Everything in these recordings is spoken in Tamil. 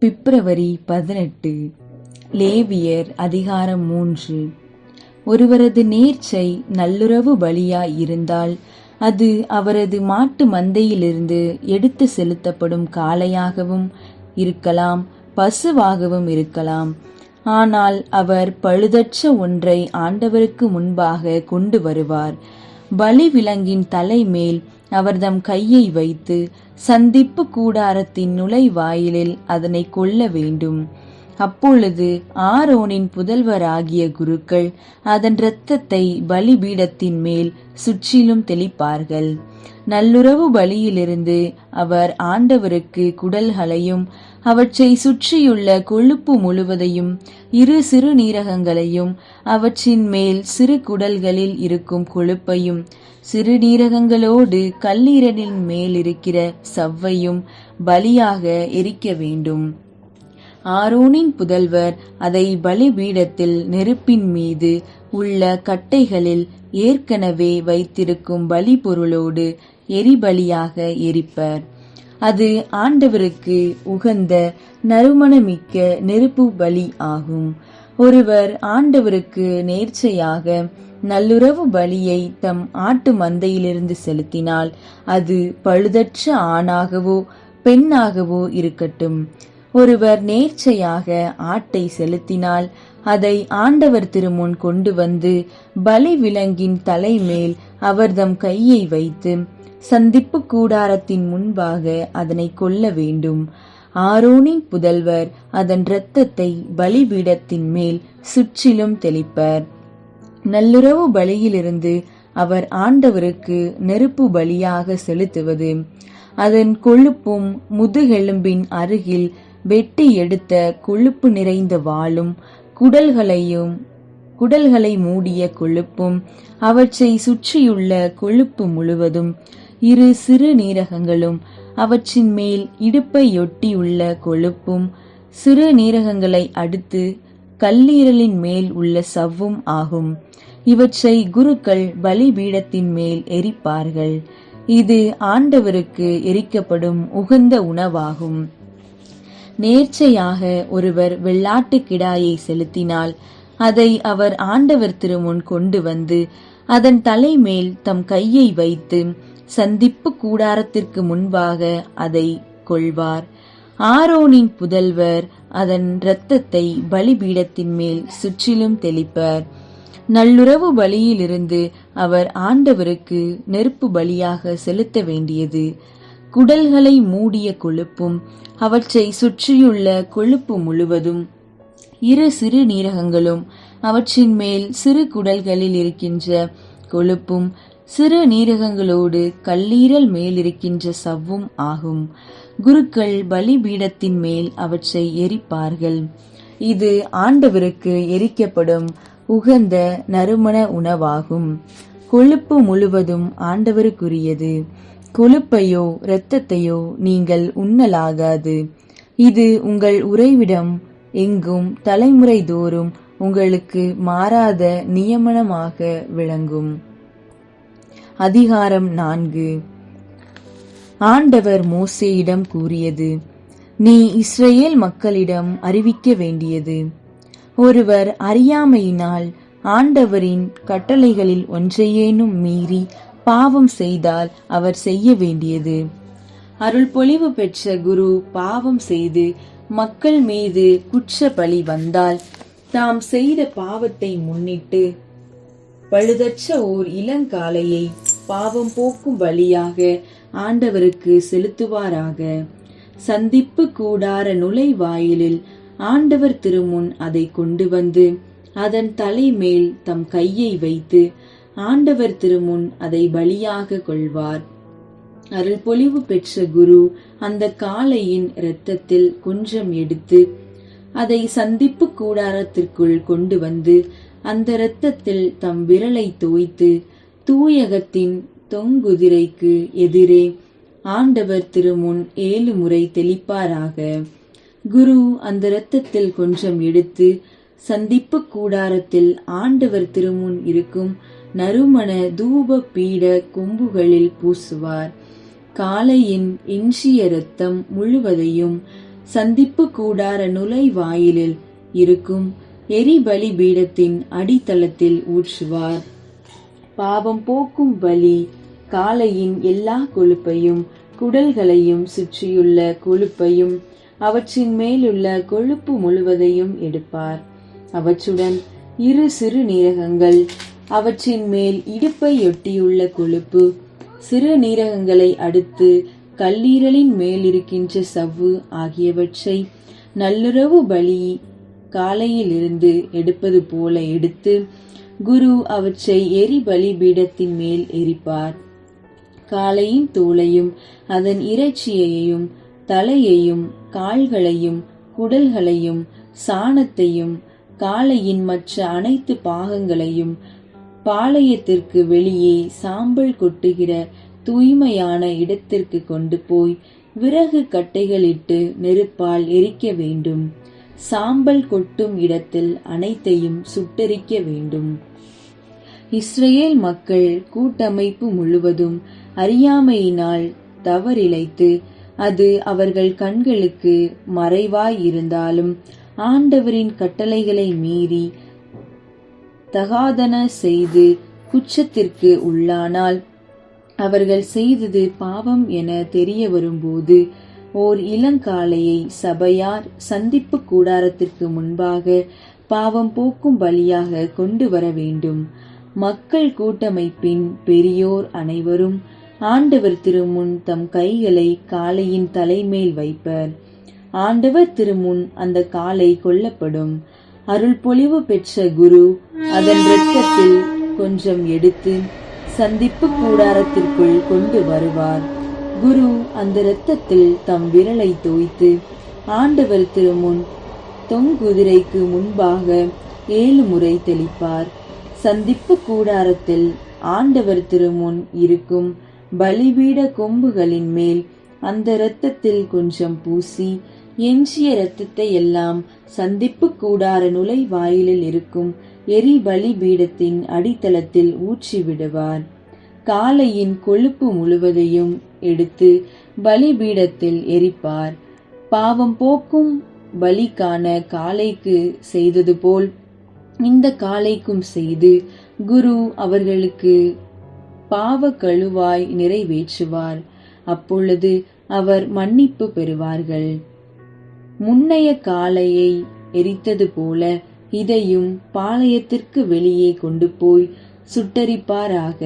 பிப்ரவரி 18. லேவியர் அதிகாரம் 3. ஒருவரது நேர்ச்சை நல்லுறவு பலியாய் இருந்தால் அது அவரது மாட்டு மந்தையிலிருந்து எடுத்து செலுத்தப்படும் காளையாகவும் இருக்கலாம், பசுவாகவும் இருக்கலாம். ஆனால் அவர் பழுதற்ற ஒன்றை ஆண்டவருக்கு முன்பாக கொண்டு வருவார். பலி விலங்கின் தலைமேல் அவர்தம் கையை வைத்து சந்திப்பு கூடாரத்தின் நுழைவாயிலில் அதனை கொல்ல வேண்டும். அப்பொழுது ஆரோனின் புதல்வராகிய குருக்கள் அதன் இரத்தத்தை பலிபீடத்தின் மேல் சுற்றிலும் தெளிப்பார்கள். நல்லுறவு பலியிலிருந்து அவர் ஆண்டவருக்கு குடல்களையும் அவற்றை சுற்றியுள்ள கொழுப்பு முழுவதையும், இரு சிறுநீரகங்களையும், அவற்றின் மேல் சிறு குடல்களில் இருக்கும் கொழுப்பையும், சிறுநீரகங்களோடு கல்லீரலின் மேல் இருக்கிற சவ்வையும் பலியாக எரிக்க வேண்டும். ஆரோனின் புதல்வர் அதை பலிபீடத்தில் நெருப்பின் மீது உள்ள கட்டைகளில் ஏற்கனவே வைத்திருக்கும் பலி பொருளோடு எரிபலியாக எரிப்பர். அது ஆண்டவருக்கு உகந்த நறுமணமிக்க நெருப்பு பலி ஆகும். ஒருவர் ஆண்டவருக்கு நேர்ச்சையாக நல்லுறவு பலியை தம் ஆட்டு மந்தையிலிருந்து செலுத்தினால் அது பழுதற்ற ஆணாகவோ பெண்ணாகவோ இருக்கட்டும். ஒருவர் நேர்ச்சையாக ஆட்டை செலுத்தினால் அதை ஆண்டவர் திருமுன் கொண்டு வந்து பலி விலங்கின் தலைமேல் அவர்தம் கையை வைத்து சந்திப்பு கூடாரத்தின் முன்பாக அதனை கொல்ல வேண்டும். ஆரோனின் புதல்வர் அதன் இரத்தத்தை பலிபீடத்தின் மேல் சுற்றிலும் தெளிப்பர். நல்லுறவு பலியிலிருந்து அவர் ஆண்டவருக்கு நெருப்பு பலியாக செலுத்துவது அதன் கொழுப்பும், முதுகெலும்பின் அருகில் வெட்டி எடுத்த கொழுப்பு நிறைந்த வாலும், குடல்களை மூடிய கொழுப்பும், அவற்றை சுற்றியுள்ள கொழுப்பு முழுவதும், இரு சிறு நீரகங்களும், அவற்றின் மேல் இடுப்பையொட்டியுள்ள கொழுப்பும், சிறு நீரகங்களை அடுத்து கல்லீரலின் மேல் உள்ள சவ்வும் ஆகும். இவற்றை குருக்கள் பலிபீடத்தின் மேல் எரிப்பார்கள். இது ஆண்டவருக்கு எரிக்கப்படும் உகந்த உணவாகும். நேர்ச்சையாக ஒருவர் வெள்ளாட்டு கிடாயை செலுத்தினால் அதை அவர் ஆண்டவர் திருமுன் கொண்டு வந்து அதன் தலைமேல் தம் கையை வைத்து சந்திப்பு கூடாரத்திற்கு முன்பாக அதை கொள்வார். ஆரோனின் புதல்வர் அதன் இரத்தத்தை பலிபீடத்தின் மேல் சுற்றிலும் தெளிப்பர். நல்லுறவு பலியிலிருந்து அவர் ஆண்டவருக்கு நெருப்பு பலியாக செலுத்த வேண்டியது குடல்களை மூடிய கொழுப்பும், அவற்றை சுற்றியுள்ள கொழுப்பு முழுவதும், இரு சிறு நீரகங்களும், அவற்றின் மேல் சிறு குடல்களில் இருக்கின்ற கொழுப்பும், சிறு நீரகங்களோடு கல்லீரல் மேல் இருக்கின்ற சவ்வும் ஆகும். குருக்கள் பலிபீடத்தின் மேல் அவற்றை எரிப்பார்கள். இது ஆண்டவருக்கு எரிக்கப்படும் உகந்த நறுமண உணவாகும். கொழுப்பு முழுவதும் ஆண்டவருக்குரியது. கொழுப்பையோ இரத்தத்தையோ நீங்கள் உண்ணலாகாது. இது உங்கள் உறைவிடம் எங்கும் தலைமுறை தோறும் உங்களுக்கு மாறாத நியமனமாக விளங்கும். அதிகாரம் 4. ஆண்டவர் மோசேயிடம் கூறியது. நீ இஸ்ரவேல் மக்களிடம் அறிவிக்க வேண்டியது. ஒருவர் அறியாமையினால் ஆண்டவரின் கட்டளைகளில் ஒன்றையேனும் மீறி பாவம் செய்தால் அவர் செய்ய வேண்டியது. அருள் பொழிவு பெற்ற குரு பாவம் செய்து மக்கள் மீது குற்ற பழி வந்தால் தாம் செய்த பாவத்தை முன்னிட்டு பழுதற்ற ஓர் இளங்காளையை பாவம் போக்கும் பலியாக ஆண்டவருக்கு செலுத்துவாராக. சந்திப்பு கூடார நுழைவாயிலில் ஆண்டவர் திருமுன் அதை கொண்டு வந்து அதன் தலைமேல் தம் கையை வைத்து ஆண்டவர் திருமுன் அதை பலியாக கொள்வார். அருள் பொழிவு பெற்ற குரு அந்த காளையின் இரத்தத்தில் கொஞ்சம் எடுத்து அதை சந்திப்பு கூடாரத்திற்குள் கொண்டு வந்து அந்த இரத்தத்தில் தம் விரலை தோய்த்து தூயகத்தின் தொங்குதிரைக்கு எதிரே ஆண்டவர் திருமுன் 7 முறை தெளிப்பாராக. குரு அந்த இரத்தத்தில் கொஞ்சம் எடுத்து சந்திப்பு கூடாரத்தில் ஆண்டவர் திருமுன் இருக்கும் நறுமண தூப பீட கொம்புகளில் பூசுவார். காளையின் எஞ்சிய இரத்தம் முழுவதையும் சந்திப்பு கூடார நுழைவாயிலில் இருக்கும் எரிபலி பீடத்தின் அடித்தளத்தில் ஊற்றுவார். பாவம் போக்கும் பலி காளையின் எல்லா கொழுப்பையும் குடல்களையும் சுற்றியுள்ள கொழுப்பையும் அவற்றின் மேலுள்ள கொழுப்பு முழுவதையும் எடுப்பார். அவற்றுடன் 2 சிறுநீரகங்கள், அவற்றின் மேல் இடுப்பை ஒட்டியுள்ள கொழுப்பு, சிறுநீரகங்களை அடுத்து கல்லீரலின் மேலிருக்கின்ற சவ்வு ஆகியவற்றை நல்லுறவு பலி காளையிலிருந்து எடுப்பது போல எடுத்து குரு அவற்றை எரிபலி பீடத்தின் மேல் எரிப்பார். காளையின் தோலையும் அதன் இறைச்சியையும் தலையையும் கால்களையும் குடல்களையும் சாணத்தையும் காளையின் மற்ற அனைத்து பாகங்களையும் பாளையத்திற்கு வெளியே சாம்பல் கொட்டுகிற தூய்மையான இடத்திற்கு கொண்டு போய் விறகு கட்டைகளிட்டு நெருப்பால் எரிக்க வேண்டும். சாம்பல் கொட்டும் இடத்தில் அனைத்தையும் சுட்டெரிக்க வேண்டும். இஸ்ரேல் மக்கள் கூட்டமைப்பு முழுவதும் அறியாமையினால் தவறிழைத்து அது அவர்கள் கண்களுக்கு மறைவாய் இருந்தாலும் ஆண்டவரின் கட்டளைகளை மீறி தகாதன செய்து குற்றத்திற்கு உள்ளானால் அவர்கள் செய்தது பாவம் என தெரிய வரும்போது ஓர் இளங்காளையை சபையார் சந்திப்பு கூடாரத்திற்கு முன்பாக பாவம் போக்கும் பலியாக கொண்டு வர வேண்டும். மக்கள் கூட்டமைப்பின் பெரியோர் அனைவரும் ஆண்டவர் திருமுன் தம் கைகளை காளையின் தலைமேல் வைப்பர். ஆண்டவர் திருமுன் அந்த காளை கொல்லப்படும். அருள் பொழிவு பெற்ற குரு அதன் இரத்தத்தில் கொஞ்சம் எடுத்து சந்திப்பு கூடாரத்திற்குள் கொண்டு வருவார். குரு அந்த இரத்தத்தில் தம் விரலை தோய்த்து ஆண்டவர் திருமுன் தொங்குதிரைக்கு முன்பாக 7 முறை தெளிப்பார். சந்திப்பு கூடாரத்தில் ஆண்டவர் திருமுன் இருக்கும் பலிபீட கொம்புகளின் மேல் அந்த இரத்தத்தில் கொஞ்சம் பூசி எஞ்சிய இரத்தத்தை எல்லாம் சந்திப்பு கூடார நுழைவாயிலில் இருக்கும் எரிபலி பீடத்தின் அடித்தளத்தில் ஊற்றி விடுவார். காளையின் கொழுப்பு முழுவதையும் எடுத்து பலிபீடத்தில் எரிப்பார். பாவம் போக்கும் பலிக்கான காளைக்கு செய்தது போல் இந்த காளைக்கும் செய்து குரு அவர்களுக்கு பாவ கழுவாய் நிறைவேற்றுவார். அப்பொழுது அவர் மன்னிப்பு பெறுவார்கள். முன்னைய காளையை எரித்தது போல இதையும் பாளையத்திற்கு வெளியே கொண்டு போய் சுட்டரிப்பாராக.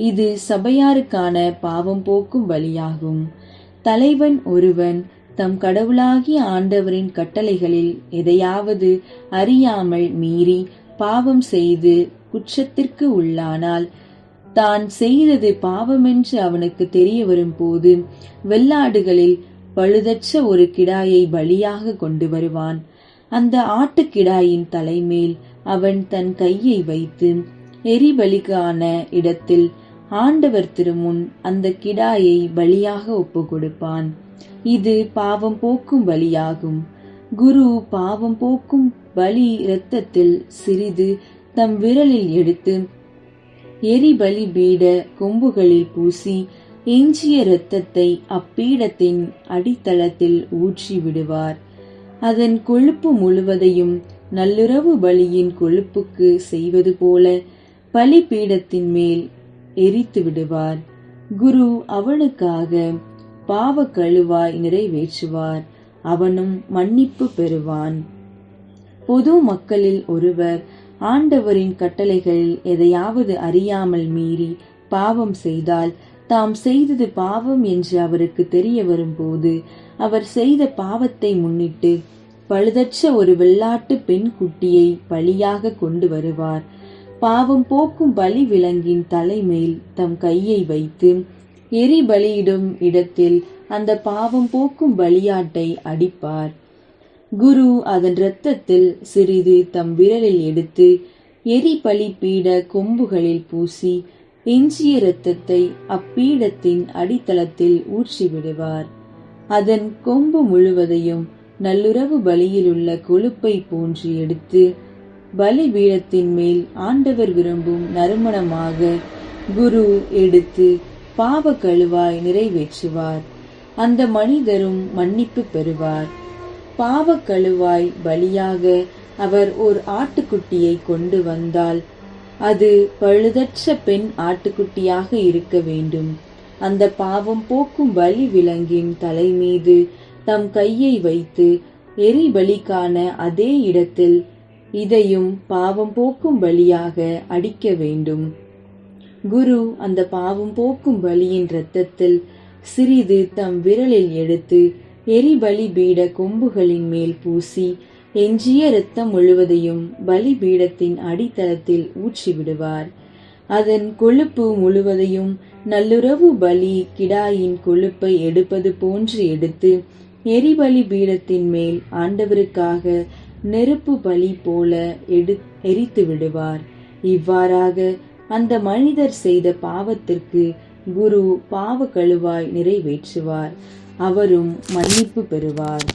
இது சபையாருக்கான பாவம் போக்கும் பலியாகும். தலைவன் ஒருவன் தம் கடவுளாகிய ஆண்டவரின் கட்டளைகளில் எதையாவது அறியாமல் மீறி பாவம் செய்து குற்றத்திற்கு உள்ளானால் தான் செய்தது பாவமென்று அவனுக்கு தெரிய வரும்போது வெள்ளாடுகளில் பழுதற்ற ஒரு கிடாயை பலியாக கொண்டு வருவான். அந்த ஆட்டுக்கிடாயின் தலைமேல் அவன் தன் கையை வைத்து எரிபலிக்கான இடத்தில் ஆண்டவர் திருமுன் அந்த கிடாயை பலியாக ஒப்பு கொடுப்பான். இது பாவம் போக்கும் பலியாகும். குரு பாவம் போக்கும் பலி இரத்தத்தில் சிறிது தம் விரலில் எடுத்து எரிபலி பீட கொம்புகளில் பூசி எஞ்சிய இரத்தத்தை அப்பீடத்தின் அடித்தளத்தில் ஊற்றி விடுவார். அதன் கொழுப்பு முழுவதையும் நல்லுறவு பலியின் கொழுப்புக்கு செய்வது போல பலிபீடத்தின் மேல் எரித்து விடுவார். குரு அவனுக்காக பாவ கழுவாய் நிறைவேற்றுவார். அவனும் மன்னிப்பு பெறுவான். பொது மக்களில் ஒருவர் ஆண்டவரின் கட்டளைகளில் எதையாவது அறியாமல் மீறி பாவம் செய்தால் தாம் செய்தது பாவம் என்று அவருக்கு தெரிய வரும்போது அவர் செய்த பாவத்தை முன்னிட்டு பழுதற்ற ஒரு வெள்ளாட்டு பெண் குட்டியை பலியாக கொண்டு வருவார். பாவம் போக்கும் பலி விலங்கின் தலைமேல் தம் கையை வைத்து எரிபலியிடும் இடத்தில் அந்த பாவம் போக்கும் பலியாட்டை அடிப்பார். குரு அதன் இரத்தத்தில் சிறிது தம் விரலில் எடுத்து எரிபலி பீட கொம்புகளில் பூசி எஞ்சிய இரத்தத்தை அப்பீடத்தின் அடித்தளத்தில் ஊற்றி விடுவார். அதன் கொம்பு முழுவதையும் நல்லுறவு பலியிலுள்ள கொழுப்பை போன்று எடுத்து பலிபீடத்தின் மேல் ஆண்டவர் விரும்பும் நறுமணமாக குரு எடுத்து பாவ கழுவாய் நிறைவேற்றுவார். அந்த மனிதரும் மன்னிப்பு பெறுவார். பாவக்கழுவாய் பலியாக அவர் ஓர் ஆட்டுக்குட்டியை கொண்டு வந்தால் அது பழுதற்ற பெண் ஆட்டுக்குட்டியாக இருக்க வேண்டும். அந்த பாவம் போக்கும் பலி விலங்கின் தலை மீது தம் கையை வைத்து எரிபலிக்கான அதே இடத்தில் இதையும் பாவம் போக்கும் பலியாக அடிக்க வேண்டும். குரு அந்த பாவம் போக்கும் பலியின் இரத்தத்தில் சிறிது தம் விரலில் எடுத்து எரிபலி பீட கொம்புகளின் மேல் பூசி எஞ்சிய இரத்தம் முழுவதையும் பலிபீடத்தின் அடித்தளத்தில் ஊற்றிவிடுவார். அதன் கொழுப்பு முழுவதையும் நல்லுறவு பலி கிடாயின் கொழுப்பை எடுப்பது போன்று எடுத்து எரிபலி பீடத்தின் மேல் ஆண்டவருக்காக நெருப்பு பலி போல எரித்து விடுவார். இவ்வாறாக அந்த மனிதர் செய்த பாவத்திற்கு குரு பாவ கழுவாய் நிறைவேற்றுவார். அவரும் மன்னிப்பு பெறுவார்.